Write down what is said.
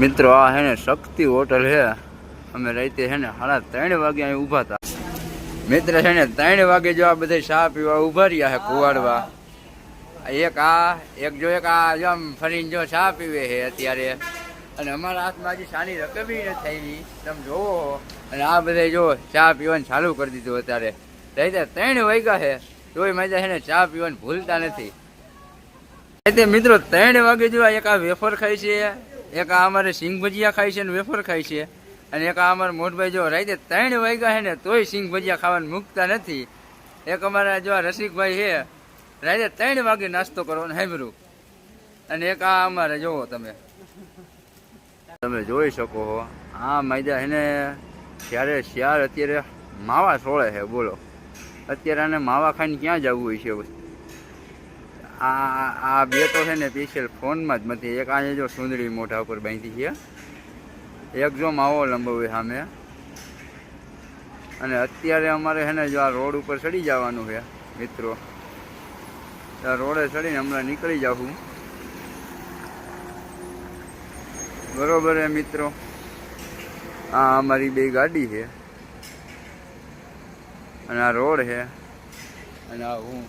મિત્રો આ હે ને શક્તિ હોટલ હે। અમે રાતે હે ને 3:30 વાગે અહીં ઊભા હતા। મિત્ર છે ને 3 વાગે જો આ બધા ચા પીવા ઊભા રહ્યા હે કુવાડવા। એક જો આમ ફરીને જો ચા પીવે છે અત્યારે। અને અમારા હાથમાં હજી ચાની રકમી નથી થઈ, તમે જોવો। અને આ બધા જો ચા પીવાનું ચાલુ કરી દીધું અત્યારે। રાતે 3 વાગ્યા છે તોય મજા છે ને ચા પીવાનું ભૂલતા નથી। રાતે મિત્રો 3 વાગે જો એક આ વેફર ખાય છે, એક આ અમારે સિંગ ભજીયા ખાય છે ને વેફર ખાય છે, અને એક આ અમારા મોટભાઈ જો રાતે 3 વાગ્યા છે ને તોય સિંગ ભજીયા ખાવાનું મૂકતા નથી। એક અમારા જો આ રસિકભાઈ છે રાતે 3 વાગે નાસ્તો કરવાનો હેબરું। અને એક આ અમારે જોવો તમે જોઈ શકો છો આ માયદા એને જ્યારે શિયાળ અત્યારે માવા સોળે છે। બોલો અત્યારે આને માવા ખાઈને ક્યાં જવું હોય છે? આ બે તો છે ને સ્પેશિયલ ફોનમાં જ નથી। એક આ જો સુંદરી મોઢા ઉપર બાંધી છે, એક જો માવો લંબાવે સામે। અને અત્યારે અમારે છે ને જો આ રોડ ઉપર ચડી જવાનું છે મિત્રો। આ રોડે ચડીને હમણાં નીકળી જાઉં બરોબર હે મિત્રો। આ અમારી 2 ગાડી છે અને આ રોડ છે અને આ હું